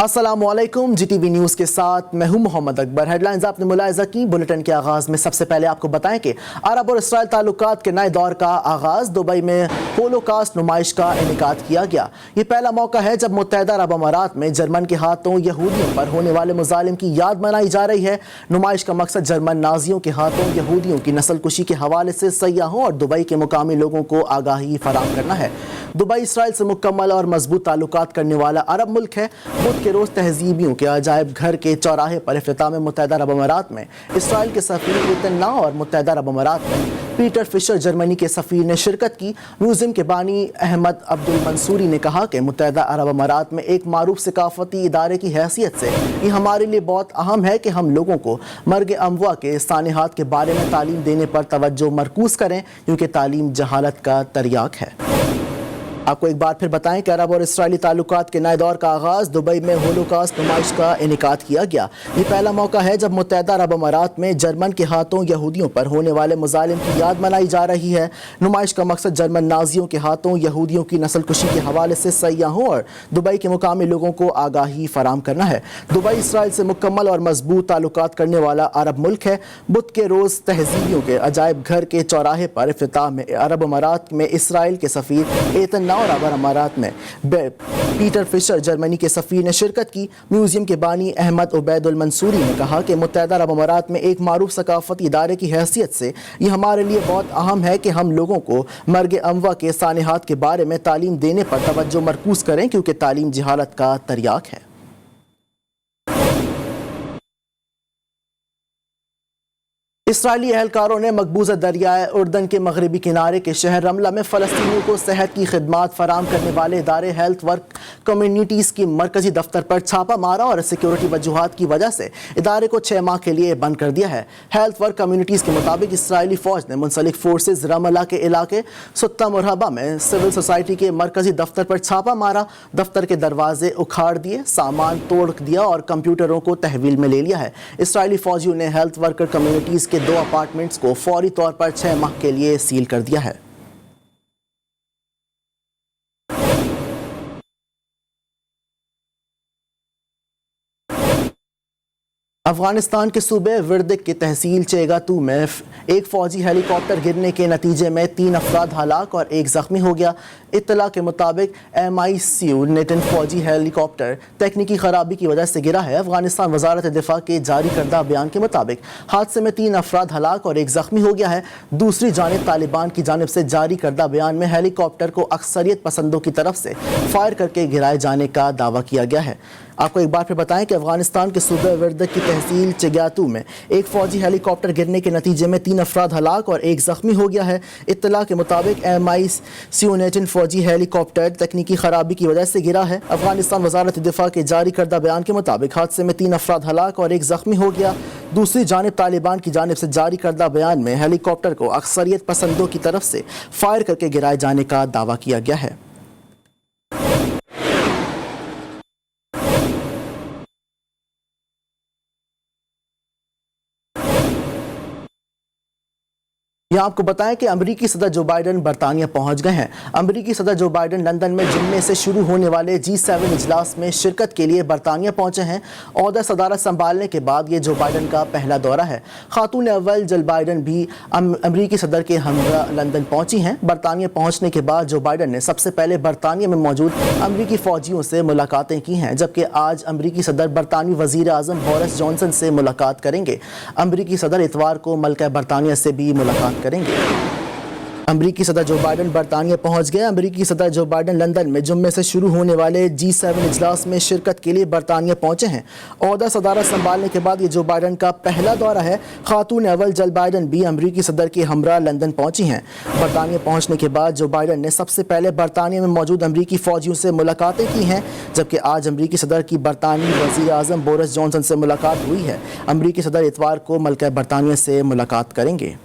अस्सलामुअलैकुम, GTV news के साथ मैं हूं मोहम्मद अकबर। हेडलाइंस आपने मुलाहिजा की। बुलेटिन के आगाज़ में सबसे पहले आपको बताएं कि अरब और इसराइल ताल्लुकात के नए दौर का आगाज़। दुबई में होलोकॉस्ट नुमाइश का इनेकाद किया गया। ये पहला मौका है जब मुत्तहिदा अरब अमारात में जर्मन के हाथों यहूदियों पर होने वाले मुजालिम की याद मनाई जा रही है। नुमाइश का मकसद जर्मन नाजियों के हाथों यहूदियों की नस्लकुशी के हवाले से सयाहों और दुबई के मुकामी लोगों को आगाही फराहम करना है। दुबई इसराइल से मुकम्मल और मजबूत ताल्लुकात करने वाला अरब मुल्क है। बुध के रोज़ तहजीबियों के अजायब घर के चौराहे पर इफ्तिताह में मुत्तहिदा अरब अमारात में इसराइल के सफ़ीर इतना और मुत्तहिदा अरब अमारात में पीटर फिशर जर्मनी के सफ़ीर ने शिरकत की। म्यूज़ियम के बानी अहमद अब्दुल मंसूरी ने कहा कि मुत्तहिदा अरब अमारात में एक मारूफ सकाफ़ती इदारे की हैसियत से ये हमारे लिए बहुत अहम है कि हम लोगों को मर्ग अमवा के सानहात के बारे में तालीम देने पर तवज्जो मरकूज़ करें, क्योंकि तालीम जहालत का तरियाक है। आपको एक बार फिर बताएं कि अरब और इसराइली ताल्लुकात के नए दौर का आगाज़। दुबई में होलोकॉस्ट नुमाइश का इनेकाद किया गया। ये पहला मौका है जब मुत्तहिदा अरब अमारात में जर्मन के हाथों यहूदियों पर होने वाले मुजालिम की याद मनाई जा रही है। नुमाइश का मकसद जर्मन नाजियों के हाथों यहूदियों की नस्लकुशी के हवाले से सयाहों और दुबई के मुकामी लोगों को आगाही फराहम करना है। दुबई इसराइल से मुकम्मल और मजबूत ताल्लुकात करने वाला अरब मुल्क है। बुध के रोज़ तहजीबियों के अजायब घर के चौराहे पर इफ्तिताह में अरब अमारात में इसराइल के सफ़ीर इतना और अरब अमारात में पीटर फिशर जर्मनी के सफ़ीर ने शिरकत की। म्यूज़ियम के बानी अहमद उबैदुल मंसूरी ने कहा कि मुत्तहिदा अरब अमारात में एक मारूफ सकाफ़ती इदारे की हैसियत से ये हमारे लिए बहुत अहम है कि हम लोगों को मर्ग अमवा के सानहात के बारे में तालीम देने पर तवज्जो मरकूज़ करें, क्योंकि तालीम जहालत का तरियाक है। इसराइली एहलकारों ने मकबूजा दरियाए उर्दन के मगरबी किनारे के शहर रमला में फ़लस्तीनियों को सेहत की खिदमात फराम करने वाले इदारे हेल्थ वर्क कम्युनिटीज़ की मरकजी दफ्तर पर छापा मारा और सिक्योरिटी वजूहात की वजह से इदारे को 6 माह के लिए बंद कर दिया है। हेल्थ वर्क कम्युनिटीज़ के मुताबिक इसराइली फ़ौज ने मुंसलिक फोर्सेज रमला के इलाके सुत्ता मुरहबा में सिविल सोसाइटी के मरकजी दफ्तर पर छापा मारा। दफ्तर के दरवाजे उखाड़ दिए, सामान तोड़ दिया और कंप्यूटरों को तहवील में ले लिया है। इसराइली फ़ौजियों ने हेल्थ वर्कर कम्युनिटीज़ के 2 अपार्टमेंट्स को फौरी तौर पर 6 माह के लिए सील कर दिया है। अफगानिस्तान के सूबे विरदिक की तहसील चेगातू में एक फ़ौजी हेलीकॉप्टर गिरने के नतीजे में 3 अफराद हलाक और 1 ज़ख्मी हो गया। इत्तला के मुताबिक MI-SEAL नेटन फ़ौजी हेलीकॉप्टर तकनीकी ख़राबी की वजह से गिरा है। अफगानिस्तान वज़ारत दिफ़ा के जारी करदा बयान के मुताबिक हादसे में 3 अफराद हलाक और 1 ज़ख्मी हो गया है। दूसरी जानिब तालिबान की जानिब से जारी करदा बयान में हेलीकॉप्टर को अक्सरियत पसंदों की तरफ से फायर करके गिराए जाने का दावा किया गया है। आपको एक बार फिर बताएं कि अफगानिस्तान के सूबे विरदक की तहसील चेगातू में एक फ़ौजी हेलीकॉप्टर गिरने के नतीजे में 3 अफराद हलाक और 1 ज़ख्मी हो गया है। इत्तला के मुताबिक MI-SEAL नेटन फ़ौजी हेलीकॉप्टर तकनीकी ख़राबी की वजह से गिरा है। अफगानिस्तान वज़ारत दिफ़ा के जारी करदा बयान के मुताबिक हादसे में 3 अफराद हलाक और 1 ज़ख्मी हो गया। दूसरी जानिब तालिबान की जानिब से जारी करदा बयान में हेलीकॉप्टर को अक्सरियत पसंदों की तरफ से फायर करके गिराए जाने का दावा किया गया है। यहाँ आपको बताएं कि अमरीकी सदर जो बाइडन बरतानिया पहुँच गए हैं। अमरीकी सदर जो बाइडन लंदन में जुम्मे से शुरू होने वाले G7 इजलास में शिरकत के लिए बरतानिया पहुँचे हैं। ओहदा सदारत संभालने के बाद ये जो बाइडन का पहला दौरा है। खातून अव्वल जिल बाइडन भी अमरीकी सदर के हमरा लंदन पहुँची हैं। बरतानिया पहुँचने के बाद जो बाइडन ने सबसे पहले बरतानिया में मौजूद अमरीकी फ़ौजियों से मुलाकातें की हैं, जबकि आज अमरीकी सदर बरतानवी वज़ीर आज़म बोरिस जॉनसन से मुलाकात करेंगे। अमरीकी सदर इतवार को मल्का बरतानिया से भी मुलाकात करेंगे। अमरीकी सदर जो बाइडन बरतानिया पहुंच गए। अमरीकी सदर जो बाइडन लंदन में जुम्मे से शुरू होने वाले G7 इजलास में शिरकत के लिए बरतानिया पहुंचे हैं। ओहदा सदारत संभालने के बाद ये जो बाइडन का पहला दौरा है। खातून अव्वल जिल बाइडन भी अमरीकी सदर के हमरा लंदन पहुंची हैं। बरतानिया पहुंचने के बाद जो बाइडन ने सबसे पहले बरतानिया में मौजूद अमरीकी फ़ौजियों से मुलाकातें की हैं, जबकि आज अमरीकी सदर की बरतानवी वज़ीर आज़म बोरिस जॉनसन से मुलाकात हुई है। अमरीकी सदर इतवार को मल्का बरतानिया से मुलाकात करेंगे।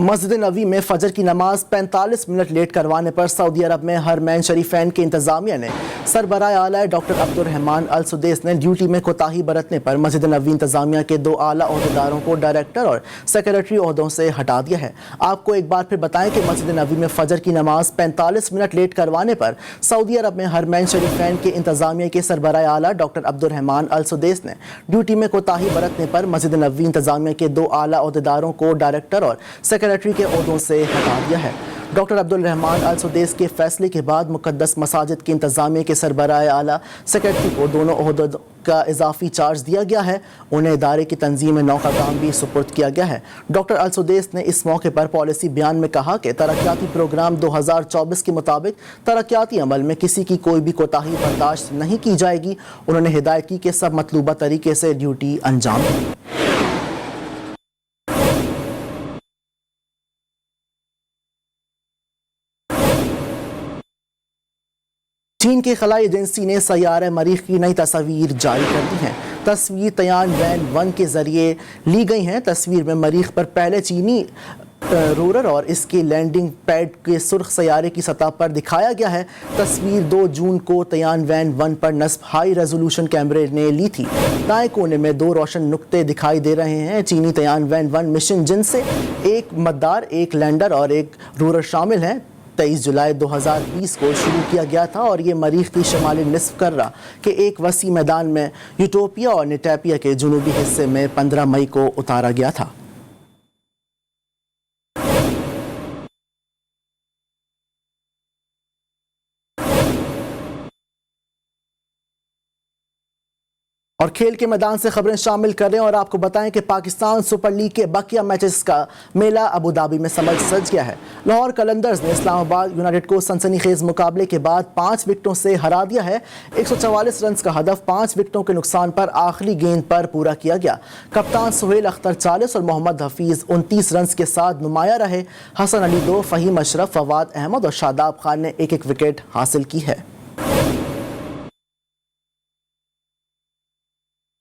مسجد نبوی میں فجر کی نماز 45 منٹ لیٹ کروانے پر سعودی عرب میں حرمین شریفین کے انتظامیہ نے سربراہ اعلیٰ ڈاکٹر عبد الرحمان السدیس نے ڈیوٹی میں کوتاہی برتنے پر مسجد نبوی انتظامیہ کے 2 اعلیٰ عہدیداروں کو ڈائریکٹر اور سیکریٹری عہدوں سے ہٹا دیا ہے۔ آپ کو ایک بار پھر بتائیں کہ مسجد نبوی میں فجر کی نماز 45 منٹ لیٹ کروانے پر سعودی عرب میں حرمین شریفین کے انتظامیہ کے سربراہ اعلیٰ ڈاکٹر عبد الرحمان السدیس نے ڈیوٹی میں کوتاہی برتنے پر مسجد نبوی انتظامیہ کے 2 اعلیٰ عہدیداروں کو ڈائریکٹر اور سیکریٹری کے عہدوں سے ہٹا دیا ہے۔ ڈاکٹر عبد الرحمان السدیس کے فیصلے کے بعد مقدس مساجد کے انتظامیہ کے سربراہ اعلیٰ سیکریٹری کو دونوں عہدوں کا اضافی چارج دیا گیا ہے۔ انہیں ادارے کی تنظیم نو کا کام بھی سپرد کیا گیا ہے۔ ڈاکٹر السدیس نے اس موقع پر پالیسی بیان میں کہا کہ ترقیاتی پروگرام 2024 کے مطابق ترقیاتی عمل میں کسی کی کوئی بھی کوتاہی برداشت نہیں کی جائے گی۔ انہوں نے ہدایت کی کہ سب مطلوبہ طریقے سے ڈیوٹی انجام دیں۔ چین کی خلائی ایجنسی نے سیارہ مریخ کی نئی تصاویر جاری کر دی ہیں۔ تصویر تیانوین-1 کے ذریعے لی گئی ہیں۔ تصویر میں مریخ پر پہلے چینی رورر اور اس کے لینڈنگ پیڈ کے سرخ سیارے کی سطح پر دکھایا گیا ہے۔ تصویر 2 جون کو تیانوین-1 پر نصب ہائی ریزولوشن کیمرے نے لی تھی۔ دائیں کونے میں 2 روشن نقطے دکھائی دے رہے ہیں۔ چینی تیانوین-1 مشن جن سے ایک مدار، ایک لینڈر اور ایک رورر شامل ہیں 23 جولائی 2020 کو شروع کیا گیا تھا اور یہ مریخ کی شمالی نصف کرہ کے ایک وسیع میدان میں یوٹوپیا اور نیٹاپیا کے جنوبی حصے میں 15 مئی کو اتارا گیا تھا۔ اور کھیل کے میدان سے خبریں شامل کر رہے ہیں اور آپ کو بتائیں کہ پاکستان سپر لیگ کے بقیہ میچز کا میلہ ابوظہبی میں سج گیا ہے۔ لاہور قلندرز نے اسلام آباد یونائیٹڈ کو سنسنی خیز مقابلے کے بعد 5 وکٹوں سے ہرا دیا ہے۔ 144 رنز کا ہدف 5 وکٹوں کے نقصان پر آخری گیند پر پورا کیا گیا۔ کپتان سہیل اختر 40 اور محمد حفیظ 29 رنز کے ساتھ نمایاں رہے۔ حسن علی 2، فہیم اشرف، فواد احمد اور شاداب خان نے ایک ایک وکٹ حاصل کی ہے۔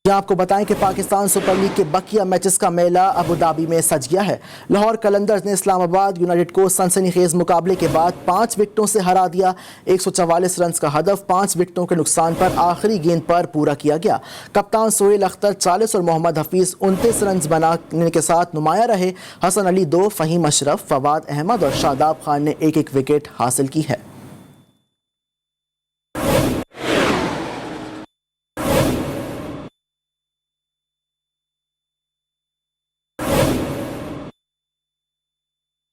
یہاں آپ کو بتائیں کہ پاکستان سپر لیگ کے بقیہ میچز کا میلہ ابوظہبی میں سج گیا ہے۔ لاہور قلندرز نے اسلام آباد یونائیٹڈ کو سنسنی خیز مقابلے کے بعد 5 وکٹوں سے ہرا دیا۔ 144 رنز کا ہدف 5 وکٹوں کے نقصان پر آخری گیند پر پورا کیا گیا۔ کپتان سہیل اختر 40 اور محمد حفیظ 29 رنز بنانے کے ساتھ نمایاں رہے۔ حسن علی 2، فہیم اشرف، فواد احمد اور شاداب خان نے ایک ایک وکٹ حاصل کی ہے۔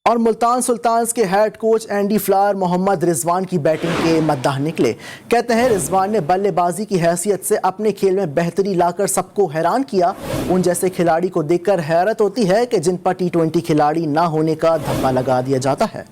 اور ملتان سلطانز کے ہیڈ کوچ اینڈی فلاور محمد رضوان کی بیٹنگ کے مداح نکلے۔ کہتے ہیں رضوان نے بلے بازی کی حیثیت سے اپنے کھیل میں بہتری لا کر سب کو حیران کیا۔ ان جیسے کھلاڑی کو دیکھ کر حیرت ہوتی ہے کہ جن پر T20 کھلاڑی نہ ہونے کا دھبا لگا دیا جاتا ہے۔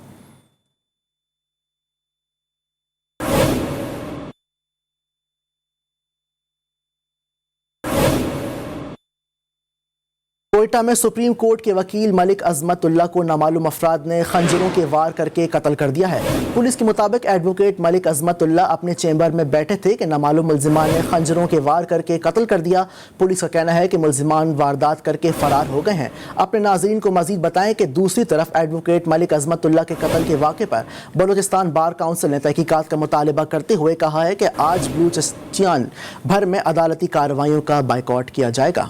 کوئٹہ میں سپریم کورٹ کے وکیل ملک عظمت اللہ کو نامعلوم افراد نے خنجروں کے وار کر کے قتل کر دیا ہے۔ پولیس کے مطابق ایڈوکیٹ ملک عظمت اللہ اپنے چیمبر میں بیٹھے تھے کہ نامعلوم ملزمان نے خنجروں کے وار کر کے قتل کر دیا۔ پولیس کا کہنا ہے کہ ملزمان واردات کر کے فرار ہو گئے ہیں۔ اپنے ناظرین کو مزید بتائیں کہ دوسری طرف ایڈوکیٹ ملک عظمت اللہ کے قتل کے واقعے پر بلوچستان بار کونسل نے تحقیقات کا مطالبہ کرتے ہوئے کہا ہے کہ آج بلوچستان بھر میں عدالتی کارروائیوں کا بائیکاٹ کیا جائے گا۔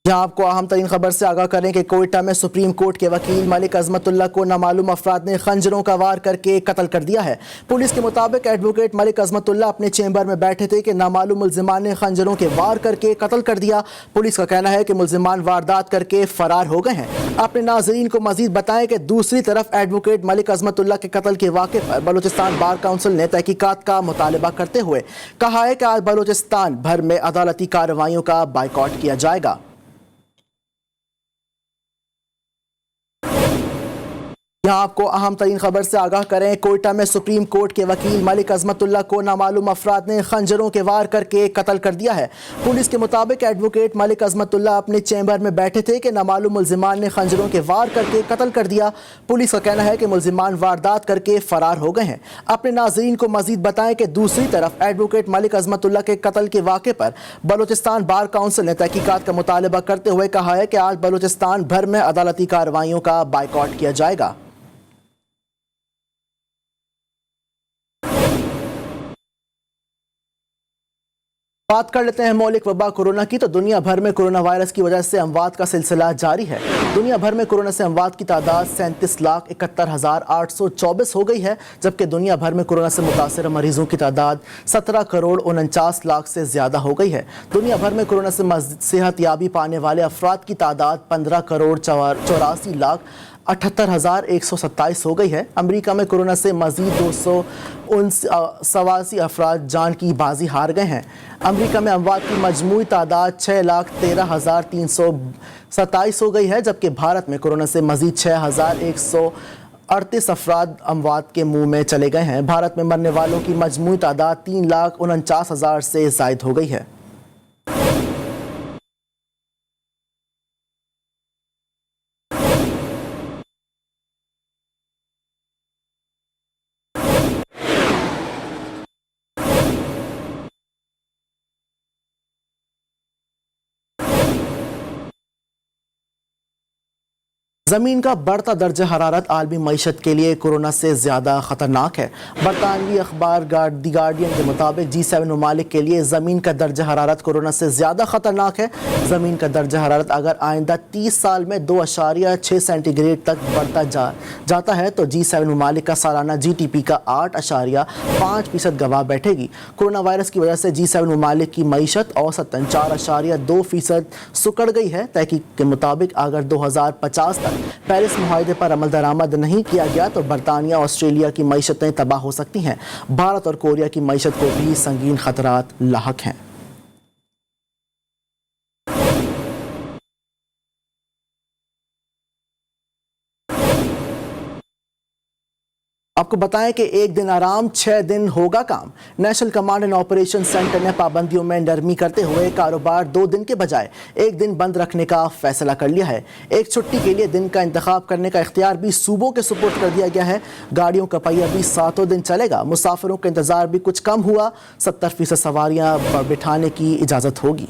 یہاں آپ کو اہم ترین خبر سے آگاہ کریں کہ کوئٹہ میں سپریم کورٹ کے وکیل ملک عظمت اللہ کو نامعلوم افراد نے خنجروں کا وار کر کے قتل کر دیا ہے۔ پولیس کے مطابق ایڈوکیٹ ملک عظمت اللہ اپنے چیمبر میں بیٹھے تھے کہ نامعلوم ملزمان نے خنجروں کے وار کر کے قتل کر دیا۔ پولیس کا کہنا ہے کہ ملزمان واردات کر کے فرار ہو گئے ہیں۔ اپنے ناظرین کو مزید بتائیں کہ دوسری طرف ایڈوکیٹ ملک عظمت اللہ کے قتل کے واقعے پر بلوچستان بار کونسل نے تحقیقات کا مطالبہ کرتے ہوئے کہا ہے کہ آج بلوچستان بھر میں عدالتی کارروائیوں کا بائیکاٹ کیا جائے گا۔ यहाँ आपको अहम तरीन खबर से आगाह करें। कोयटा में सुप्रीम कोर्ट के वकील मलिक अजमतुल्लाह को नामालूम अफराद ने खंजरों के वार करके कत्ल कर दिया है। पुलिस के मुताबिक एडवोकेट मलिक अजमतुल्लाह अपने चैम्बर में बैठे थे कि नामालूम मुल्जिमान ने खंजरों के वार करके कत्ल कर दिया। पुलिस का कहना है कि मुल्जिमान वारदात करके फरार हो गए हैं। अपने नाज़रीन को मजीद बताएं कि दूसरी तरफ एडवोकेट मलिक अजमतुल्लाह के कत्ल के वाक़े पर बलूचिस्तान बार काउंसिल ने तहकीकात का मुतालबा करते हुए कहा है कि आज बलूचिस्तान भर में अदालती कार्रवाइयों का बाइकआउट किया जाएगा। बात कर लेते हैं मौलिक वबा कोरोना की। तो दुनिया भर में कोरोना वायरस की वजह से अमवात का सिलसिला जारी है। दुनिया भर में कोरोना से अमवात की तादाद 37,71,824 हो गई है, जबकि दुनिया भर में कोरोना से मुतासर मरीजों की तादाद 17,49,00,000 से ज़्यादा हो गई है। दुनिया भर में कोरोना से सेहत याबी पाने वाले अफराद की तादाद 15,84,78,127 हो गई है। अमेरिका में कोरोना से मजीद 287 अफराद जान की बाजी हार गए हैं। अमेरिका में अमवात की मजमूई तादाद 6,13,327 हो गई है, जबकि भारत में कोरोना से मजीद 6,138 अफराद अमवात के मुंह में चले गए हैं। भारत में मरने वालों की मजमूई तादाद 3,49,000 से ज़ायद हो गई है। ज़मीन का बढ़ता दर्ज हरारत आलमी मईशत के लिए कोरोना से ज़्यादा ख़तरनाक है। बरतानवी अखबार दी गार्डियन के मुताबिक G7 ममालिक के लिए ज़मीन का दर्ज हरारत कोरोना से ज़्यादा ख़तरनाक है। ज़मीन का दर्ज हरारत अगर आइंदा 30 साल में 2.6 सेंटीग्रेड तक बढ़ता जाता है तो G7 ममालिक का सालाना GDP का 8.5% गवाह बैठेगी। कोरोना वायरस की वजह से G7 ममालिक की मईशत औसतन 4.2% सुकड़ गई है। तहकीक के मुताबिक अगर 2050 तक पेरिस मुआहदे पर अमल दरामद नहीं किया गया तो बरतानिया ऑस्ट्रेलिया की मईशतें तबाह हो सकती हैं। भारत और कोरिया की मईशत को भी संगीन खतरात लाहक हैं। आपको बताएं कि एक दिन आराम 6 दिन होगा काम। National command and operation centre ने पाबंदियों में नरमी करते हुए कारोबार 2 दिन के बजाय 1 दिन बंद रखने का फैसला कर लिया है। एक छुट्टी के लिए दिन का इंतखाब करने का इख्तियार भी सूबों के सुपुर्द कर दिया गया है। गाड़ियों का पहिया भी 7 दिन चलेगा। मुसाफिरों का इंतजार भी कुछ कम हुआ। 70% सवारियां बिठाने की इजाज़त होगी।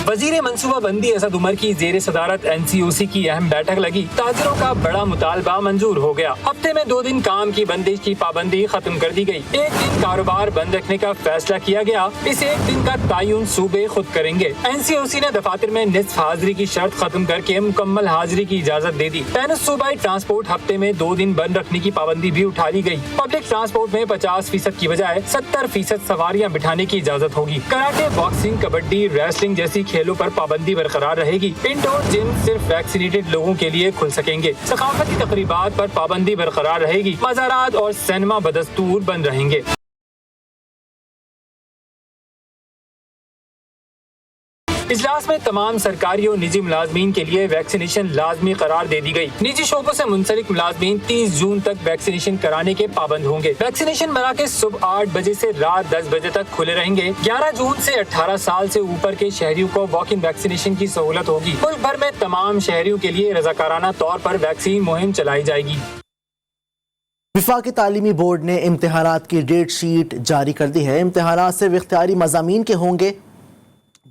वजीर मनसूबा बंदी असद उमर की जेर सदारत NCOC की अहम बैठक लगी। ताजिरों का बड़ा मुतालबा मंजूर हो गया। हफ्ते में 2 दिन काम की बंदिश की पाबंदी खत्म कर दी गई। 1 दिन कारोबार बंद रखने का फैसला किया गया। इस 1 दिन का तयन सूबे खुद करेंगे। NCOC ने दफातर में निस्फ हाजिरी की शर्त खत्म करके मुकम्मल हाजिरी की इजाजत दे दी। बैनुल सूबाई ट्रांसपोर्ट हफ्ते में 2 दिन बंद रखने की पाबंदी भी उठा ली गई। पब्लिक ट्रांसपोर्ट में 50% की बजाय 70% सवारियां बिठाने की इजाजत होगी। कराटे, बॉक्सिंग, कबड्डी, रेसलिंग जैसी खेलों पर पाबंदी बरकरार रहेगी। इंडोर जिम सिर्फ वैक्सीनेटेड लोगों के लिए खुल सकेंगे। सकाफती तकरीबात पर पाबंदी बरकरार रहेगी। मज़ारात और सिनेमा बदस्तूर बंद रहेंगे। इजलास में तमाम सरकारी और निजी मुलाजमीन के लिए वैक्सीनेशन लाजमी करार दे दी गई। निजी शोबों से मुंसलिक मुलाजमीन 30 जून तक वैक्सीनेशन कराने के पाबंद होंगे। वैक्सीनेशन मराकज़ सुबह 8 बजे से रात 10 बजे तक खुले रहेंगे। 11 जून से 18 साल से ऊपर के शहरियों को वॉक इन वैक्सीनेशन की सहूलत होगी। मुल्क भर में तमाम शहरियों के लिए रज़ाकाराना तौर पर वैक्सीन मुहिम चलाई जाएगी। वफाकी तालीमी बोर्ड ने इम्तिहानात की डेट शीट जारी कर दी है। इम्तिहानात सिर्फ इख्तियारी मज़ामीन के होंगे।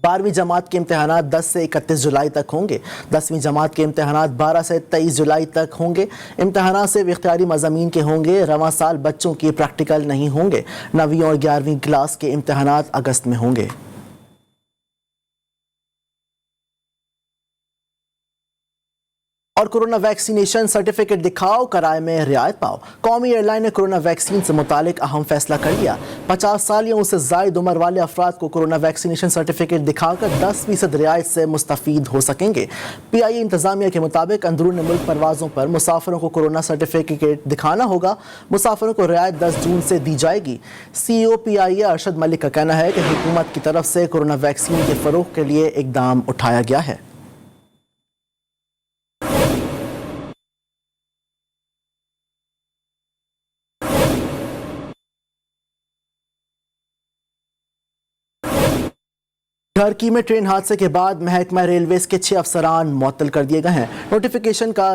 12वीं जमात के इम्तिहानात 10 से 31 जुलाई तक होंगे। 10वीं जमात के इम्तिहानात 12 से 23 जुलाई तक होंगे। इम्तिहानात सिर्फ इख्तियारी मज़ामीन के होंगे। रवां साल बच्चों की प्रैक्टिकल नहीं होंगे। 9वीं और 11वीं क्लास के इम्तिहानात अगस्त में होंगे। और कोरोना वैक्सीनेशन सर्टिफिकेट दिखाओ, किराए में रियायत पाओ। कौमी एयरलाइन ने कोरोना वैक्सीन से मुतालिक अहम फैसला कर लिया। 50 साल या उससे ज़ायद उम्र वाले अफराद को कोरोना वैक्सीनेशन सर्टिफिकेट दिखाकर 10% रियायत से मुस्तफ़ीद हो सकेंगे। PIA इंतज़ामिया के मुताबिक अंदरून मुल्क परवाज़ों पर मुसाफिरों को कोरोना सर्टिफिकेट दिखाना होगा। मुसाफिरों को रियायत 10 जून से दी जाएगी। CEO PIA अरशद मलिक का कहना है कि हुकूमत की तरफ से कोरोना वैक्सीन के फ़रोग़ के लिए इक़दाम उठाया गया है। टर्की में ट्रेन हादसे के बाद महकमा रेलवेज के 6 अफसरान मुअत्तल कर दिए गए हैं। नोटिफिकेशन का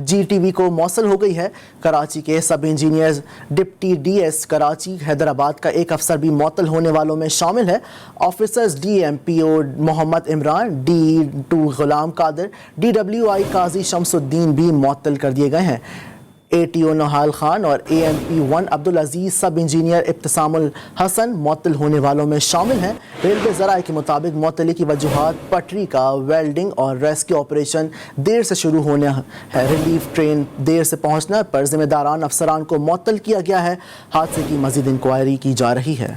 GTV को मौसल हो गई है। कराची के सब engineer deputy DS Karachi Hyderabad का एक अफसर भी मुअत्तल होने वालों में शामिल है। Officers DMPO Mohammad Imran, D2 Ghulam Qadir, DWI Qazi Shamsuddin भी मुअत्तल कर दिए गए हैं। ATO नहाल खान और AMP1 अब्दुल अजीज सब इंजीनियर इब्तिसामुल हसन मुअत्तल होने वालों में शामिल हैं। रेलवे ज़राए के मुताबिक मुअत्तली की वजूहात पटरी का वेल्डिंग और रेस्क्यू ऑपरेशन देर से शुरू होने है। रिलीफ ट्रेन देर से पहुंचने पर जिम्मेदारान अफसरान को मुअत्तल किया गया है। हादसे की मज़ीद इंक्वायरी की जा रही है।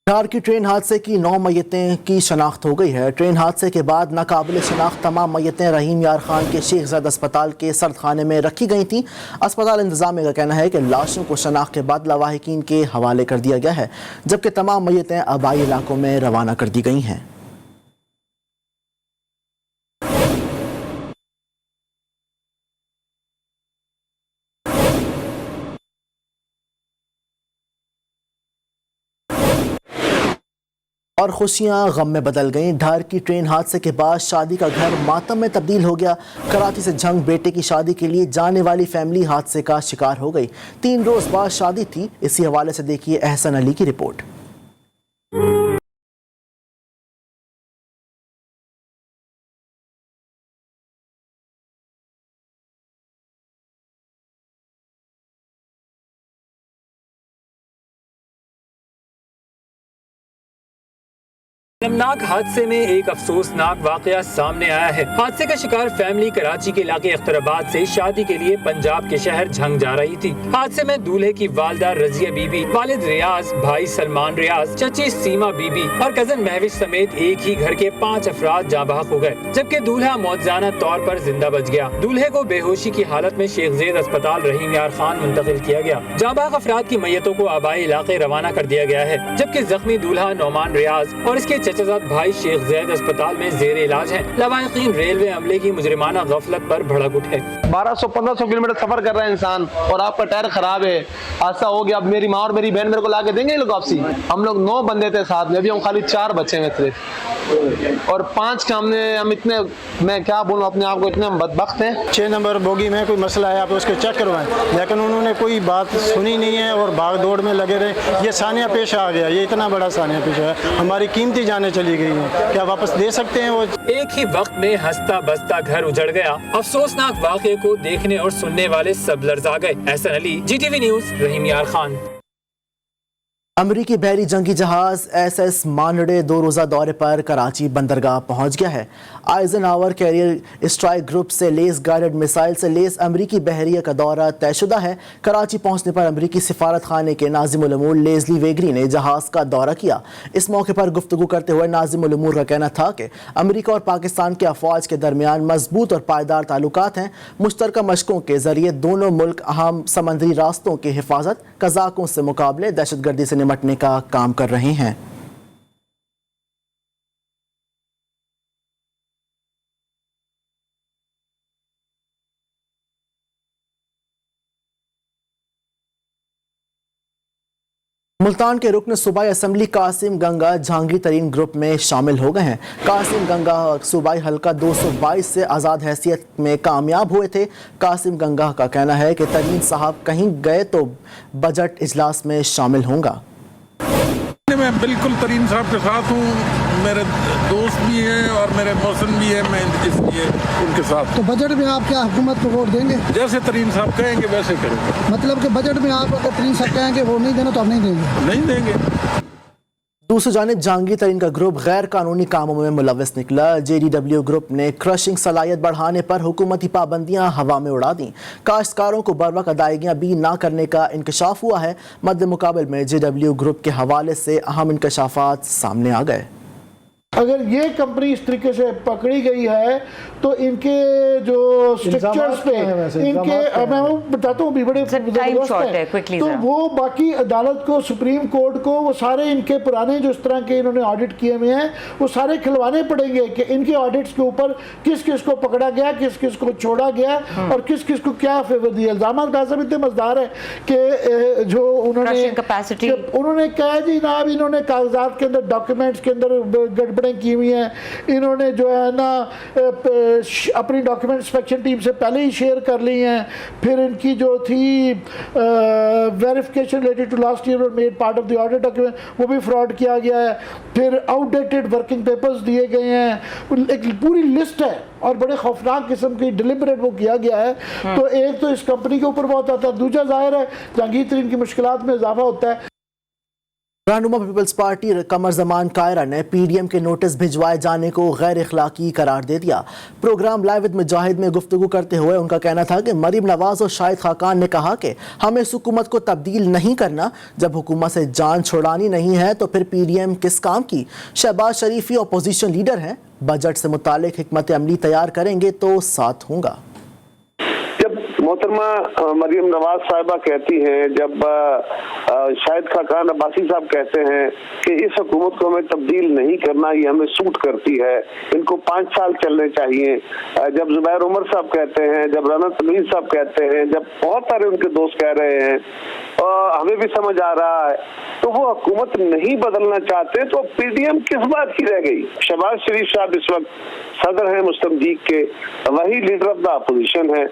धार की ट्रेन हादसे की 9 मैयतें की शनाख्त हो गई है। ट्रेन हादसे के बाद नाकाबिल शनाख्त तमाम मैयतें रहीम यार खान के शेख ज़ैद अस्पताल के सर्द खाने में रखी गई थीं। अस्पताल इंतज़ामिया का कहना है कि लाशों को शनाख्त के बाद लवाहिकीन के हवाले कर दिया गया है, जबकि तमाम मैयतें आबाई इलाकों में रवाना कर दी गई हैं। और खुशियां गम में बदल गईं। धार की ट्रेन हादसे के बाद शादी का घर मातम में तब्दील हो गया। कराची से जंग बेटे की शादी के लिए जाने वाली फैमिली हादसे का शिकार हो गई। 3 रोज बाद शादी थी। इसी हवाले से देखिए एहसन अली की रिपोर्ट। शर्मनाक हादसे में एक अफसोसनाक वाकया सामने आया है। हादसे का शिकार फैमिली कराची के इलाके अख्तराबाद से शादी के लिए पंजाब के शहर झंग जा रही थी। हादसे में दूल्हे की वालदा रजिया बीबी, वालिद रियाज, भाई सलमान रियाज, चची सीमा बीबी और कजन महविश समेत एक ही घर के 5 अफराद जाँ बहक हो गए, जबकि दूल्हा मौजजाना तौर पर जिंदा बच गया। दूल्हे को बेहोशी की हालत में शेख ज़ैद अस्पताल रहीम यार खान मुंतकिल किया गया। जाँ बहक अफराद की मैयतों को आबाई इलाके रवाना कर दिया गया है, जबकि जख्मी दूल्हा नौमान रियाज और इसके चचाजाद भाई शेख ज़ैद अस्पताल में ज़ेर इलाज है। लवाहिकीन रेलवे अमले की मुजरिमाना गफलत पर भड़क उठे। 1200-1500 किलोमीटर सफर कर रहा है इंसान और आपका टायर खराब है, हादसा हो गया। अब मेरी माँ और मेरी बहन मेरे को ला के देंगे ये लोग वापसी? हम लोग 9 बंदे थे साथ में, अभी हम खाली 4 बच्चे हैं सिर्फ, और 5 के हमने हम इतने, मैं क्या बोलूँ अपने आप को, इतने बदबख्त हैं। 6 नंबर बोगी में कोई मसला है, आप उसको चेक करवाएं, लेकिन उन्होंने कोई बात सुनी नहीं है और भाग दौड़ में लगे रहे। ये सानिया पेश आ गया, ये इतना बड़ा सानिया पेश है, हमारी कीमती जानें चली गई हैं, क्या वापस दे सकते हैं वो? एक ही वक्त में हंसता बसता घर उजड़ गया। अफसोसनाक वाक़े को देखने और सुनने वाले सब लर्जा गए। एहसन अली, GTV न्यूज़, रहीम यार खान। अमरीकी बहरी जंगी जहाज SS मानडे 2 रोज़ा दौरे पर कराची बंदरगाह पहुंच गया है। आइजनहावर कैरियर स्ट्राइक ग्रुप से लेस गाइडेड मिसाइल से लेस अमरीकी बहरिया का दौरा तयशुदा है। कराची पहुंचने पर अमरीकी सिफारत खाने के नाज़िमुल उमूर लेज़ली वेगरी ने जहाज़ का दौरा किया। इस मौके पर गुफ्तगू करते हुए नाज़िमुल उमूर का कहना था कि अमरीका और पाकिस्तान के अफवाज के दरमियान मजबूत और पायदार ताल्लुकात हैं। मुश्तरका मशकों के जरिए दोनों मुल्क अहम समंदरी रास्तों की हिफाजत, कज़ाकों से मुकाबले, दहशतगर्दी से निपटने का काम कर रहे हैं। मुल्तान के रुकन सूबाई असम्बली कासिम गंगा जहांगीर तरीन ग्रुप में शामिल हो गए हैं। कासिम गंगा सूबाई हल्का 222 से आज़ाद हैसियत में कामयाब हुए थे। कासिम गंगा का कहना है कि तरीन साहब कहीं गए तो बजट इजलास में शामिल होंगे। मैं बिल्कुल तरीन साहब के साथ हूँ। मेरे दोस्त भी हैं और मेरे मौसम भी हैं, मैं इसलिए उनके साथ। तो बजट में आप क्या हुकूमत को वोट देंगे? जैसे तरीन साहब कहेंगे वैसे करेंगे। मतलब कि बजट में आप अगर तरीन साहब कहेंगे वो नहीं देना तो आप नहीं देंगे? नहीं देंगे। दूसरी जानिब जहांगीर तरीन का ग्रुप गैर कानूनी कामों में मुलव्वस निकला। JDW ग्रुप ने क्रशिंग सलाहियत बढ़ाने पर हुकूमती पाबंदियां हवा में उड़ा दी। काश्तकारों को बरवक्त अदायगियां भी ना करने का इंकशाफ हुआ है। मद्दे मुकाबल में JW ग्रुप के हवाले से अहम इंकशाफात सामने आ गए। अगर ये कंपनी इस तरीके से पकड़ी गई है तो इनके जो स्ट्रक्चर्स पे इनके मैं वो बताता हूँ भी बड़े तो वो बाकी अदालत को, सुप्रीम कोर्ट को, वो सारे इनके पुराने जो इस तरह के इन्होंने ऑडिट किए हुए हैं वो सारे खिलवाने पड़ेंगे कि इनके ऑडिट्स के ऊपर किस किस को पकड़ा गया, किस किस को छोड़ा गया और किस किस को क्या फेवर दिया। इल्जाम इतने मजदार है कि जो उन्होंने कहा जी ना इन्होंने कागजात के अंदर, डॉक्यूमेंट्स के अंदर गड़बड़ की हुई हैं, इन्होंने जो है ना अपनी डॉक्यूमेंट इंस्पेक्शन टीम से पहले ही शेयर कर ली हैं, फिर इनकी जो थी verification related to last year और made part of the audit document वो भी फ्रॉड किया गया है, फिर आउटडेटेड वर्किंग पेपर्स दिए गए हैं, एक पूरी लिस्ट है और बड़े खौफनाक किस्म की डिलिबरेट वो किया गया है। तो एक तो इस कंपनी के ऊपर बहुत आता है, दूसरा जाहिर है जहांगीर तरीन की मुश्किलात में इजाफा होता है। रहनुमा पीपल्स पार्टी कमर जमान कायरा ने PDM के नोटिस भिजवाए जाने को गैर इखलाकी करार दे दिया। प्रोग्राम लाइव विद मुजाहिद में गुफ्तगू करते हुए उनका कहना था कि मरीम नवाज और शाहिद खाकान ने कहा कि हमें इस हुकूमत को तब्दील नहीं करना, जब हुकूमत से जान छुड़ानी नहीं है तो फिर PDM किस काम की। शहबाज शरीफ ही अपोजिशन लीडर हैं, बजट से मुतालिक हिकमत अमली तैयार करेंगे तो साथ होंगे। मोहतरमा मरीम नवाज साहिबा कहती हैं, जब शाहिद खाकान अब्बासी साहब कहते हैं कि इस हुकूमत को हमें तब्दील नहीं करना, ये हमें सूट करती है, इनको 5 साल चलने चाहिए, जब जुबैर उमर साहब कहते हैं, जब राना तनवीर साहब कहते हैं, जब बहुत सारे उनके दोस्त कह रहे हैं, हमें भी समझ आ रहा है, तो वो हुकूमत नहीं बदलना चाहते तो PDM किस बात की रह गई। शहबाज शरीफ साहब इस वक्त सदर हैं मुस्लिम लीग के, वही लीडर ऑफ द अपोजिशन है।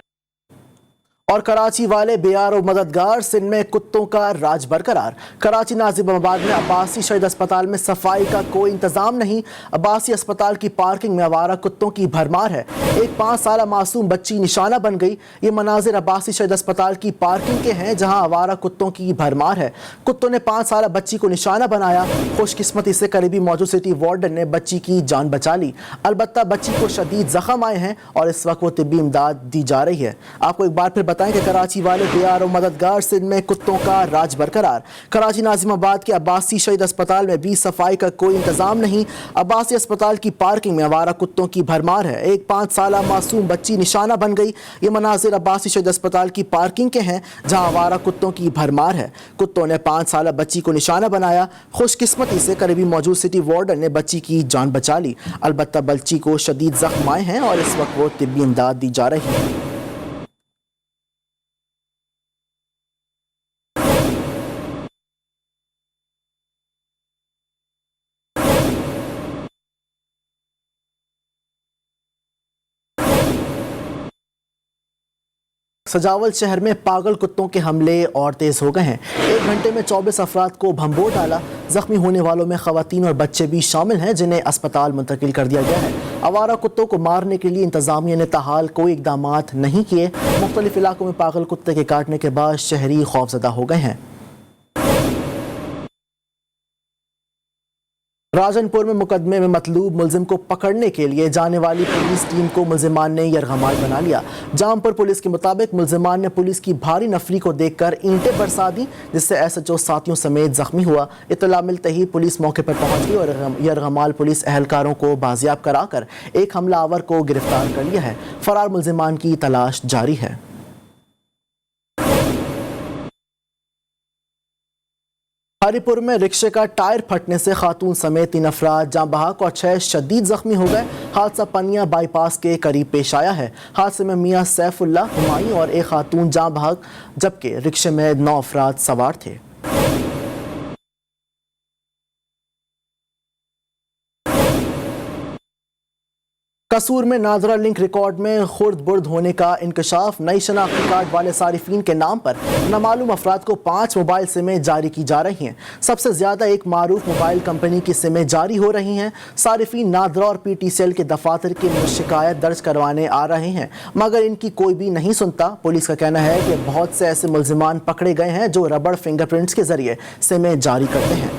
और कराची वाले बेयार और मददगार, सिंध में कुत्तों का राज बरकरार। कराची नाजिबाबाद में अब्बासी शहीद अस्पताल में सफाई का कोई इंतजाम नहीं। अब्बासी अस्पताल की पार्किंग में आवारा कुत्तों की भरमार है। एक 5 साला मासूम बच्ची निशाना बन गई। ये मनाजिर अब्बासी शहीद अस्पताल की पार्किंग के हैं जहां आवारा कुत्तों की भरमार है। कुत्तों ने 5 साला बच्ची को निशाना बनाया। खुशकिस्मती से करीबी मौजूद सिटी वार्डन ने बच्ची की जान बचा ली। अलबत्ता बच्ची को शदीद जख्म आए हैं और इस वक्त वो तिब्बी इमदाद दी जा रही है। आपको एक बार फिर बताएं कि कराची वाले बेयार और मददगार, सिंध में कुत्तों का राज बरकरार। कराची नाजिमाबाद के अब्बासी शहीद अस्पताल में भी सफाई का कोई इंतजाम नहीं। अब्बासी अस्पताल की पार्किंग में आवारा कुत्तों की भरमार है। एक 5 साला मासूम बच्ची निशाना बन गई। ये मनाजिर अब्बासी शहीद अस्पताल की पार्किंग के हैं जहां आवारा कुत्तों की भरमार है। कुत्तों ने 5 साला बच्ची को निशाना बनाया। खुशकिस्मती से करीबी मौजूद सिटी वार्डन ने बच्ची की जान बचा ली। अलबत्ता बच्ची को शदीद जख्म आए हैं और इस वक्त वो तिब्बी इमदाद दी जा रही है। सजावल शहर में पागल कुत्तों के हमले और तेज हो गए हैं। 1 घंटे में 24 अफराद को भंबोर डाला। जख्मी होने वालों में खवातीन और बच्चे भी शामिल हैं जिन्हें अस्पताल मुंतकिल कर दिया गया है। आवारा कुत्तों को मारने के लिए इंतजामिया ने ताहाल कोई इकदामात नहीं किए। मुख्तलिफ इलाकों में पागल कुत्ते के काटने के बाद शहरी खौफजदा हो गए हैं। राजनपुर में मुकदमे में मतलूब मुलजिम को पकड़ने के लिए जाने वाली पुलिस टीम को मुलजिमान ने यरगमाल बना लिया। जामपुर पुलिस के मुताबिक मुलजिमान ने पुलिस की भारी नफरी को देखकर ईंटें बरसा दी, जिससे SHO साथियों समेत जख्मी हुआ। इत्तला मिलते ही पुलिस मौके पर पहुंच गई और यरगमाल पुलिस अहलकारों को बाजियाब कराकर एक हमलावर को गिरफ्तार कर लिया है। फरार मुलजिमान की तलाश जारी है। हरिपुर में रिक्शे का टायर फटने से खातून समेत 3 अफराद जाँ बहक और 6 शदीद जख्मी हो गए। हादसा पनिया बाईपास के करीब पेश आया है। हादसे में मियां सैफुल्ला, हुमायूं और एक खातून जाँ बहक, जबकि रिक्शे में 9 अफराद सवार थे। कसूर में नादरा लिंक रिकॉर्ड में खुर्द बुर्द होने का इंकशाफ। नई शनाख्ती कार्ड वाले सारिफीन के नाम पर नामालूम अफराद को 5 मोबाइल सिमें जारी की जा रही हैं। सबसे ज़्यादा एक मारूफ मोबाइल कंपनी की सिमें जारी हो रही हैं। सारिफीन नादरा और PTCL के दफातर के शिकायत दर्ज करवाने आ रहे हैं, मगर इनकी कोई भी नहीं सुनता। पुलिस का कहना है कि बहुत से ऐसे मुल्जिमान पकड़े गए हैं जो रबड़ फिंगरप्रिंट्स के ज़रिए सिमें जारी करते हैं।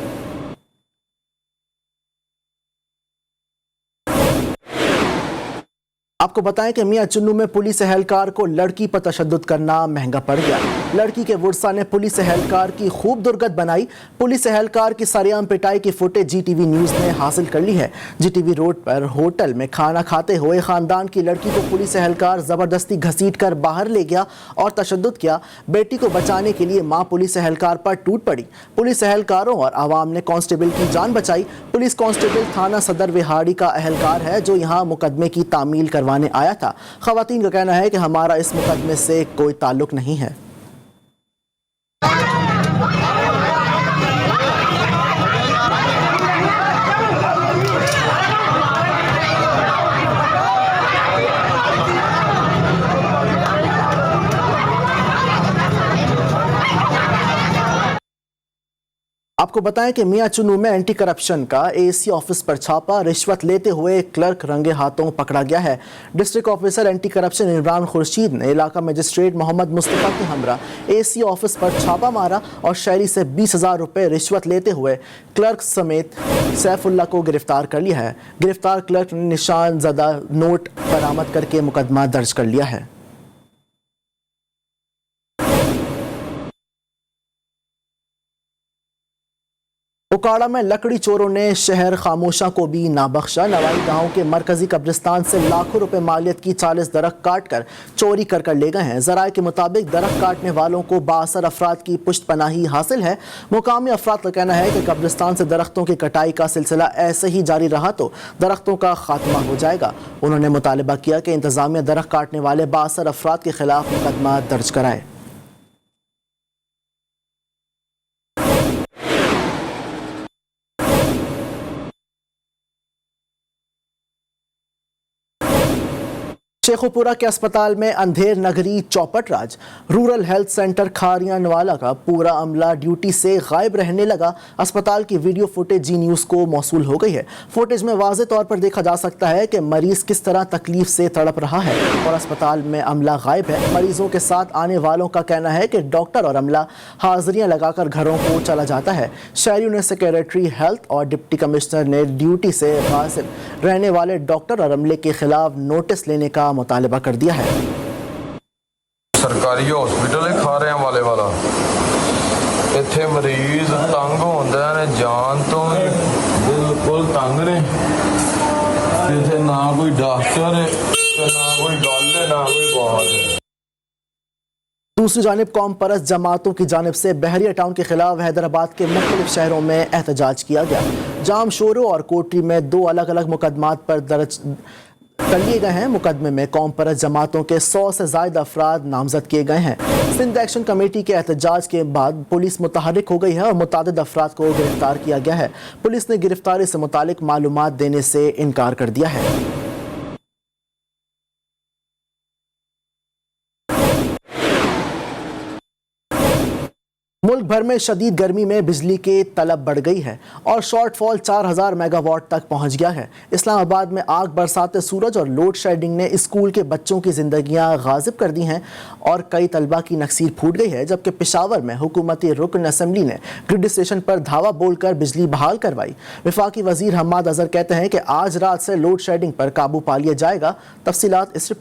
आपको बताएं कि मियां चुन्नू में पुलिस एहलकार को लड़की पर तशद्दुद करना महंगा पड़ गया। लड़की के वुरसा ने पुलिस एहलकार की खूब दुर्गत बनाई। पुलिस एहलकार की सरेआम पिटाई की फुटेज GTV न्यूज़ ने हासिल कर ली है। GTV रोड पर होटल में खाना खाते हुए खानदान की लड़की को पुलिस एहलकार ज़बरदस्ती घसीट कर बाहर ले गया और तशद्दुद किया। बेटी को बचाने के लिए मां पुलिस एहलकार पर टूट पड़ी। पुलिस एहलकारों और आवाम ने कांस्टेबल की जान बचाई। पुलिस कांस्टेबल थाना सदर विहाड़ी का एहलकार है जो यहाँ मुकदमे की तामील करवाने आया था। खवातीन का कहना है कि हमारा इस मुकदमे से कोई ताल्लुक नहीं है। आपको बताएं कि मियां चुन्नू में एंटी करप्शन का ASC ऑफिस पर छापा। रिश्वत लेते हुए क्लर्क रंगे हाथों पकड़ा गया है। District officer anti corruption Imran Khurshid ने इलाका मजिस्ट्रेट मोहम्मद मुस्तफ़ा के हमरा ASC ऑफिस पर छापा मारा और शहरी से 20,000 रुपये रिश्वत लेते हुए क्लर्क समेत सैफुल्ला को गिरफ्तार कर लिया है। गिरफ्तार क्लर्क ने निशान ज़दा नोट बरामद करके मुकदमा दर्ज कर लिया है। उकाड़ा में लकड़ी चोरों ने शहर खामोशा को भी ना बख्शा। नवाई गांव के मरकजी कब्रिस्तान से लाखों रुपए मालियत की 40 दरख्त काट कर चोरी कर ले गए हैं। जराए के मुताबिक दरख्त काटने वालों को बाअसर अफराद की पुष्ट पनाही हासिल है। मुकामी अफराद का कहना है कि कब्रिस्तान से दरख्तों की कटाई का सिलसिला ऐसे ही जारी रहा तो दरख्तों का खात्मा हो जाएगा। उन्होंने मुतालबा किया कि इंतजामिया दरख्त काटने वाले बाअसर अफराद के खिलाफ मुकदमा दर्ज कराए। शेखुपुरा के अस्पताल में अंधेर नगरी चौपट राज। रूरल हेल्थ सेंटर खारियानवाला का पूरा अमला ड्यूटी से गायब रहने लगा। अस्पताल की वीडियो फुटेज जी न्यूज़ को मौसूल हो गई है। फुटेज में वाज़े तौर पर देखा जा सकता है कि मरीज किस तरह तकलीफ से तड़प रहा है और अस्पताल में अमला गायब है। मरीजों के साथ आने वालों का कहना है कि डॉक्टर और अमला हाजिरियाँ लगाकर घरों को चला जाता है। शहरियों ने सेक्रेटरी हेल्थ और डिप्टी कमिश्नर ने ड्यूटी से गायब रहने वाले डॉक्टर और अमले के खिलाफ नोटिस लेने का मुतालबा कर दिया है। सरकारी हॉस्पिटल है खारियां वाले वाला, इत्थे मरीज तंग होंदे ने, जान तो बिल्कुल तंग ने। इत्थे ना कोई डॉक्टर है, ना कोई गल है, ना कोई बात है। दूसरी जानिब कौम परस्त जमातों की जानिब से बहरिया टाउन के खिलाफ हैदराबाद के मुख्तलिफ शहरों में एहतजाज किया गया। जाम शोरो और कोटरी में 2 अलग अलग मुकदमात पर दर्ज कर लिए गए हैं। मुकदमे में कौम परस्त जमातों के 100 से ज़ायद अफराद नामजद किए गए हैं। सिंध एक्शन कमेटी के एहतजाज के बाद पुलिस मुतहरिक हो गई है और मुतादिद अफराद को गिरफ्तार किया गया है। पुलिस ने गिरफ्तारी से मुतालिक मालूमात देने से इनकार कर दिया है। मुल्क भर में शदीद गर्मी में बिजली की तलब बढ़ गई है और शॉर्टफॉल 4000 मेगावाट तक पहुंच गया है। इस्लामाबाद में आग बरसाते सूरज और लोड शेडिंग ने स्कूल के बच्चों की जिंदगियां गाजिब कर दी हैं और कई तलबा की नक्सीर फूट गई है। जबकि पेशावर में हुकूमती रुकन असम्बली ने ग्रिड स्टेशन पर धावा बोलकर बिजली बहाल करवाई। वफाकी वजीर हम्माद अजहर कहते हैं कि आज रात से लोड शेडिंग पर काबू पा लिया जाएगा। तफसीलात इस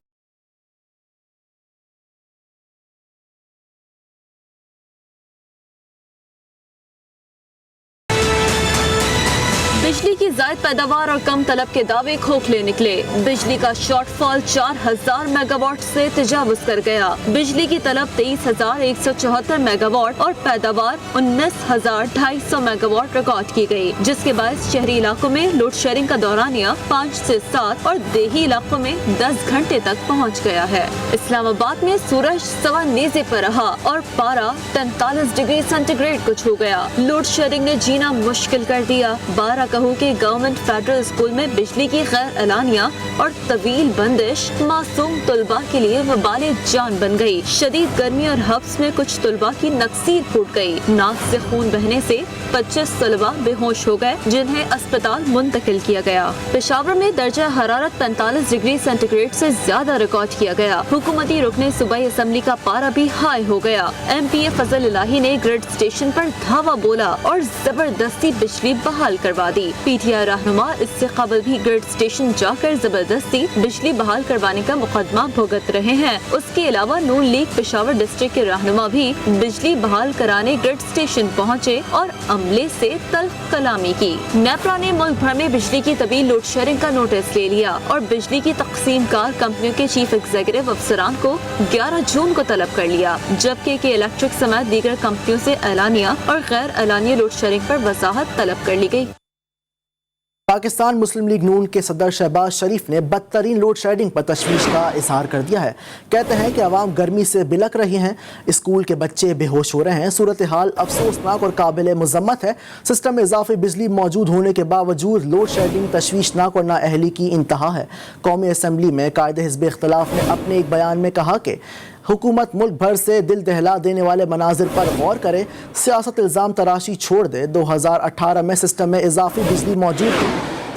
बिजली की जायद पैदावार और कम तलब के दावे खोखले निकले। बिजली का शॉर्टफॉल 4000 मेगावाट से तजावुज कर गया। बिजली की तलब 23,174 मेगावाट और पैदावार 19,250 मेगावाट रिकॉर्ड की गई, जिसके बायस शहरी इलाकों में लोड शेडिंग का दौरानिया 5 से 7 और देही इलाकों में 10 घंटे तक पहुँच गया है। इस्लामाबाद में सूरज सवा नेज़े पर रहा और पारा 43 डिग्री सेंटीग्रेड को छू गया। लोड शेडिंग ने जीना मुश्किल कर दिया। 12 बहू के गवर्नमेंट फेडरल स्कूल में बिजली की गैर एलानिया और तवील बंदिश मासूम तलबा के लिए वबाले जान बन गई। शदीद गर्मी और हफ्स में कुछ तलबा की नक्सीर फूट गई। नाक से खून बहने से 25 तलबा बेहोश हो गए, जिन्हें अस्पताल मुंतकिल किया गया। पेशावर में दर्जा हरारत 45 डिग्री सेंटीग्रेड से ज्यादा रिकॉर्ड किया गया। हुकूमती रुकने सूबाई असम्बली का पारा भी हाई हो गया। MP फजल इलाही ने ग्रिड स्टेशन पर धावा बोला और जबरदस्ती बिजली बहाल करवा दी। PTI रहनुमा इससे कबल भी ग्रिड स्टेशन जाकर जबरदस्ती बिजली बहाल करवाने का मुकदमा भुगत रहे हैं। उसके अलावा नून लीग पेशावर डिस्ट्रिक्ट के रहनुमा भी बिजली बहाल कराने ग्रिड स्टेशन पहुँचे और अमले से तल्ख कलामी की। नेपरा ने मुल्क भर में बिजली की तवील लोड शेयरिंग का नोटिस ले लिया और बिजली की तकसीम कार कंपनियों के चीफ एग्जीक्यूटिव अफसरान को 11 जून को तलब कर लिया, जबकि के इलेक्ट्रिक समेत दीगर कंपनियों से एलानिया और गैर एलानिया लोड शेयरिंग पर वजाहत तलब कर ली गई। पाकिस्तान मुस्लिम लीग नून के सदर शहबाज शरीफ ने बदतरीन लोड शेडिंग पर तशवीश का इजहार कर दिया है। कहते हैं कि आवाम गर्मी से बिलक रही हैं, स्कूल के बच्चे बेहोश हो रहे हैं। सूरत हाल अफसोसनाक और काबिल मजम्मत है। सिस्टम में इजाफी बिजली मौजूद होने के बावजूद लोड शेडिंग तशवीशनाक और नाअहली की इंतहा है। कौमी असम्बली में कायदे हिज़्ब इख्तिलाफ ने अपने एक बयान में कहा कि हुकूमत मुल्क भर से दिल दहला देने वाले मनाजिर पर गौर करे, सियासत इल्ज़ाम तराशी छोड़ दे। 2018 में सिस्टम में इजाफी बिजली मौजूद थी,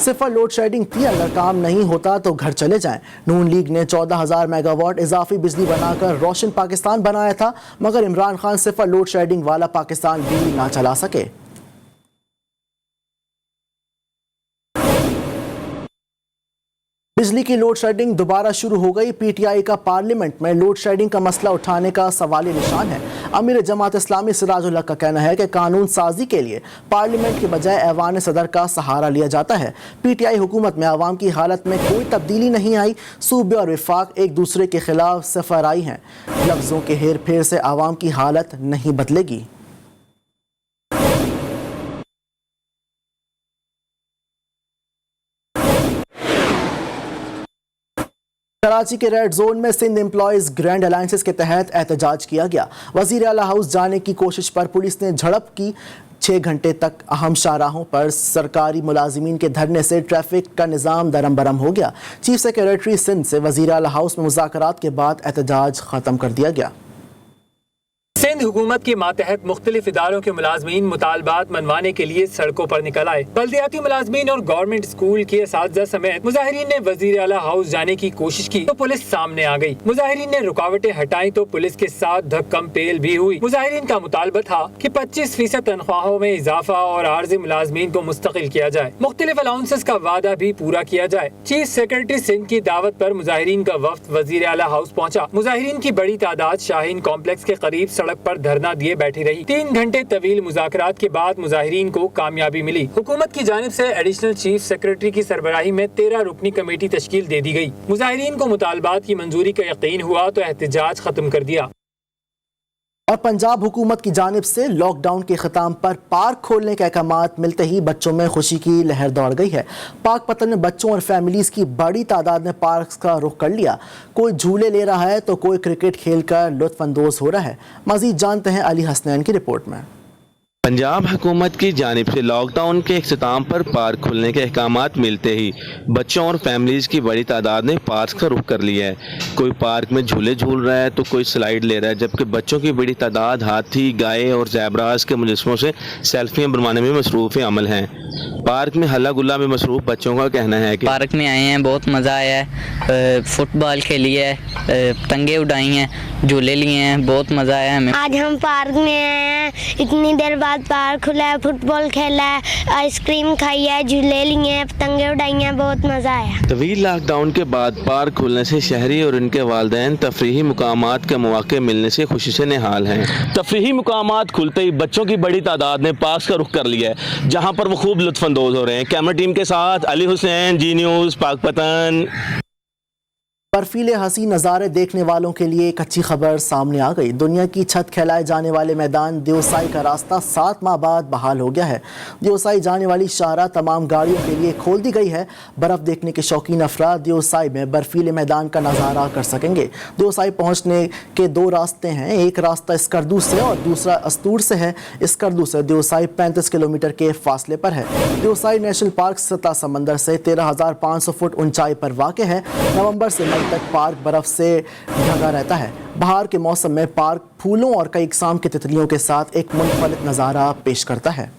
सिफर लोड शेडिंग थी। अगर काम नहीं होता तो घर चले जाएं। नून लीग ने 14,000 मेगावाट इजाफी बिजली बनाकर रोशन पाकिस्तान बनाया था, मगर इमरान खान सिफर लोड शेडिंग वाला पाकिस्तान भी ना चला सके। बिजली की लोड शेडिंग दोबारा शुरू हो गई। PTI का पार्लियामेंट में लोड शेडिंग का मसला उठाने का सवाली निशान है। अमीर जमात इस्लामी सिराजुल हक का कहना है कि कानून साजी के लिए पार्लियामेंट के बजाय ऐवान सदर का सहारा लिया जाता है। PTI हुकूमत में आवाम की हालत में कोई तब्दीली नहीं आई। सूबे और विफाक एक दूसरे के खिलाफ सफराई हैं। लफ्ज़ों के हेर फेर से आवाम की हालत नहीं बदलेगी। कराची के रेड जोन में सिंध एम्प्लॉयज ग्रैंड अलायंसेस के तहत एहतजाज किया गया। वजीर आला हाउस जाने की कोशिश पर पुलिस ने झड़प की। 6 घंटे तक अहम शाहराहों पर सरकारी मुलाजिमीन के धरने से ट्रैफिक का निज़ाम दरम बरम हो गया। चीफ सेक्रेटरी सिंध से वजीर आला हाउस में मुज़ाकरात के बाद एहतजाज ख़त्म कर दिया गया। सिंध हुकूमत के मातहत मुख्तलिफ इदारों के मुलाजमीन मुतालबात मनवाने के लिए सड़कों पर निकल आए। बल्दियाती मुलाजमीन और गवर्नमेंट स्कूल के असातिज़ा समेत मुजाहिरीन ने वजीर आला हाउस जाने की कोशिश की तो पुलिस सामने आ गई। मुजाहिरीन ने रुकावटें हटाई तो पुलिस के साथ धक्कम पेल भी हुई। मुजाहिरीन का मुतालबा था कि 25% तनख्वाहों में इजाफा और आर्जी मुलाजमीन को मुस्तकिल किया जाए। मुख्तलिफ अलाउंसेस का वादा भी पूरा किया जाए। चीफ सेक्रेटरी सिंध की दावत पर मुजाहिरीन का वफ्द वजीर आला हाउस पहुँचा। मुजाहिरीन की बड़ी तादाद शाहीन कॉम्प्लेक्स के करीब सड़क पर धरना दिए बैठी रही। 3 घंटे तवील मुज़ाकरात के बाद मुजाहिरीन को कामयाबी मिली। हुकूमत की जानिब से एडिशनल चीफ सेक्रेटरी की सरबराही में 13 रुकनी कमेटी तश्कील दे दी गई। मुजाहिरीन को मुतालबात की मंजूरी का यकीन हुआ तो एहतजाज खत्म कर दिया। और पंजाब हुकूमत की जानिब से लॉकडाउन के ख़त्म पर पार्क खोलने के अहकामात मिलते ही बच्चों में खुशी की लहर दौड़ गई है। पाक पतन में बच्चों और फैमिलीज़ की बड़ी तादाद ने पार्क का रुख कर लिया। कोई झूले ले रहा है तो कोई क्रिकेट खेलकर लुत्फ़ अंदोज़ हो रहा है। मज़ीद जानते हैं अली हसनैन की रिपोर्ट में। पंजाब हुकूमत की जानिब से लॉकडाउन के इख्तिताम पर पार्क खुलने के अहकामात मिलते ही बच्चों और फैमिलीज़ की बड़ी तादाद ने पार्क का रुख कर लिया है। कोई पार्क में झूले झूल रहा है तो कोई स्लाइड ले रहा है, जबकि बच्चों की बड़ी तादाद हाथी, गाय और ज़ेब्रास के मुजस्समों से सेल्फियाँ बनवाने में मसरूफ़ अमल हैं। पार्क में हल्ला गुल्ला में मसरूफ़ बच्चों का कहना है कि पार्क में आए हैं, बहुत मज़ा आया है, फुटबॉल खेली है, पतंगे उड़ाई हैं, झूले लिए हैं, बहुत मज़ा आया हमें। आज हम पार्क में आए हैं, इतनी देर बाद पार्क खुला है, फुटबॉल खेला है, आइसक्रीम खाई है, झूले लिए हैं, पतंगे उड़ाई हैं, बहुत मज़ा आया। तवील लॉकडाउन के बाद पार्क खुलने से शहरी और इनके वालिदैन तफरीही मुकामात के मौके मिलने से खुशी से निहाल हैं। तफरीही मुकामात खुलते ही बच्चों की बड़ी तादाद ने पार्क का रुख कर लिया है, जहाँ पर वो खूब लुत्फ़अंदोज़ हो रहे हैं। कैमरा टीम के साथ अली हुसैन, जी न्यूज़, पाकपतन। बर्फीले हसी नज़ारे देखने वालों के लिए एक अच्छी खबर सामने आ गई। दुनिया की छत कहलाए जाने वाले मैदान देवसाई का रास्ता 7 माह बाद बहाल हो गया है। देवसाई जाने वाली शाहराह तमाम गाड़ियों के लिए खोल दी गई है। बर्फ़ देखने के शौकीन अफराद देवसाई में बर्फीले मैदान का नज़ारा कर सकेंगे। देवसाई पहुँचने के 2 रास्ते हैं, एक रास्ता स्कर्दू से और दूसरा अस्तूर से है। स्कर्दू से देवसाई 35 किलोमीटर के फासले पर है। देवसाई नेशनल पार्क सतह समंदर से 13,500 फुट ऊंचाई पर वाक़ है। नवंबर से मई तक पार्क बर्फ से ढका रहता है। बहार के मौसम में पार्क फूलों और कई इकसाम की तितलियों के साथ एक मुनफरद नज़ारा पेश करता है।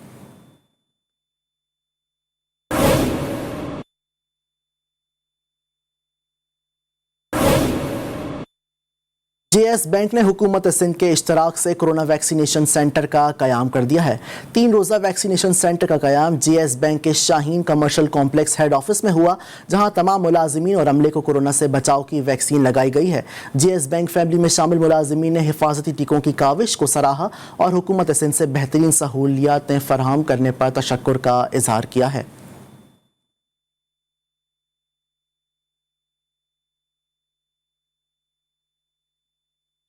JS बैंक ने हुकूमत सिंध के इश्तराक से कोरोना वैक्सीनेशन सेंटर का क़याम कर दिया है। 3 रोज़ा वैक्सीनेशन सेंटर का क़याम JS बैंक के Shaheen commercial complex head office में हुआ, जहां तमाम मुलाजिमीन और अमले को कोरोना से बचाव की वैक्सीन लगाई गई है। JS बैंक फैमिली में शामिल मुलाजिमीन ने हिफाजती टीकों की काविश को सराहा और हुकूमत सिंध से बेहतरीन सहूलियातें फराहम करने पर तशक्कुर का इजहार किया है।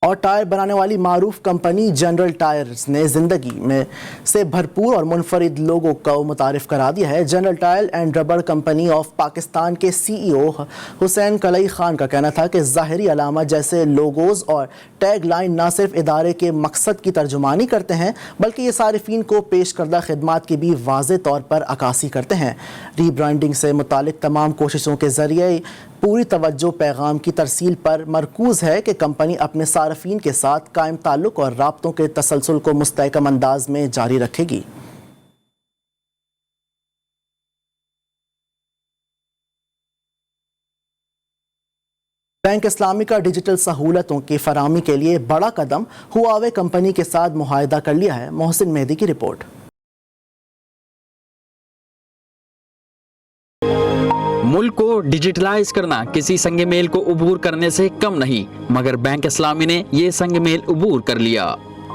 और टायर बनाने वाली मारूफ कंपनी जनरल टायर्स ने ज़िंदगी में से भरपूर और मुनफरिद लोगों को मुतारिफ करा दिया है। General tyre and rubber company of Pakistan के CEO हुसैन कलई खान का कहना था कि ज़ाहिरी अलामत जैसे लोगोज़ और टैग लाइन न सिर्फ इदारे के मकसद की तर्जुमानी करते हैं, बल्कि ये सारिफीन को पेश करदा खिदमात की भी वाज़े तौर पर अक्कासी करते हैं। रीब्रांडिंग से मुतालिक तमाम कोशिशों के ज़रिए पूरी तवज्जो पैगाम की तरसील पर मरकूज़ है कि कंपनी अपने सारफीन के साथ कायम ताल्लुक और राब्तों के तसलसल को मुस्तहकम अंदाज में जारी रखेगी। बैंक इस्लामी का डिजिटल सहूलतों की फराहमी के लिए बड़ा कदम हुआवे कंपनी के साथ मुआहदा कर लिया है। मोहसिन मेहदी की रिपोर्ट। मुल्क को डिजिटलाइज करना किसी संग मेल को उबूर करने से कम नहीं, मगर बैंक इस्लामी ने ये संग मेल उबूर कर लिया।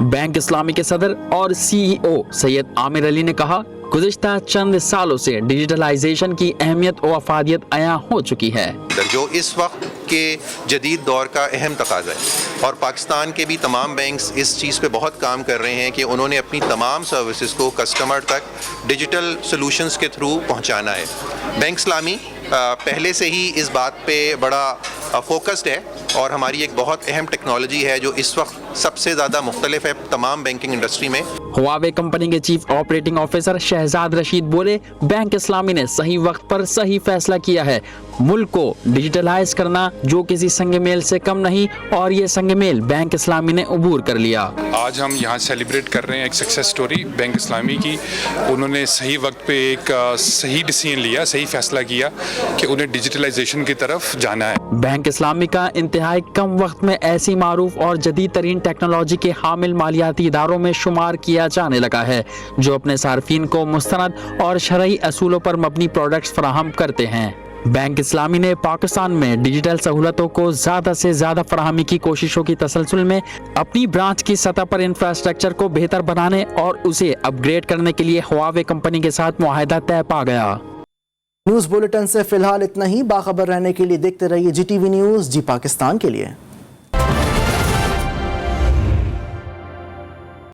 बैंक इस्लामी के सदर और CEO सैयद आमिर अली ने कहा, गुज़िश्ता चंद सालों से डिजिटलाइजेशन की अहमियत और अफादियत अया हो चुकी है, जो इस वक्त के जदीद दौर का अहम तकाज़ा है। और पाकिस्तान के भी तमाम बैंक्स इस चीज़ पे बहुत काम कर रहे हैं कि उन्होंने अपनी तमाम सर्विसेज को कस्टमर तक डिजिटल सॉल्यूशंस के थ्रू पहुंचाना है। बैंक इस्लामी पहले से ही इस बात पे बड़ा फोकस्ड है और हमारी एक बहुत अहम टेक्नोलॉजी है जो इस वक्त सबसे ज़्यादा मुख्तलिफ है तमाम बैंकिंग इंडस्ट्री में। हुआवे कंपनी के chief operating officer Shahzad Rashid बोले, बैंक इस्लामी ने सही वक्त पर सही फैसला किया है। मुल्क को डिजिटलाइज करना जो किसी संग मेल से कम नहीं, और ये संग मेल बैंक इस्लामी ने उबूर कर लिया। आज हम यहाँ सेलिब्रेट कर रहे हैं एक सक्सेस स्टोरी बैंक इस्लामी की। उन्होंने सही वक्त पे एक सही डिसीजन लिया, सही फैसला किया कि उन्हें डिजिटलाइजेशन की तरफ जाना है। बैंक इस्लामी का इंतहाई कम वक्त में ऐसी मारूफ और जदीद तरीन टेक्नोलॉजी के हामिल मालियाती इदारों में शुमार किया जाने लगा है, जो अपने सार्फिन को मुस्तनद और शरई असूलों पर मबनी प्रोडक्ट्स फराहम करते हैं। बैंक इस्लामी ने पाकिस्तान में डिजिटल सहूलतों को ज़्यादा से ज़्यादा फराहमी की कोशिशों की तसलसल में अपनी ब्रांच की सतह पर इंफ्रास्ट्रक्चर को बेहतर बनाने और उसे अपग्रेड करने के लिए हुआवे कंपनी के साथ मुआहदा तय पा गया। न्यूज़ बुलेटिन से फिलहाल इतना ही। बाखबर रहने के लिए देखते रहिए GTV न्यूज़, जी पाकिस्तान के लिए।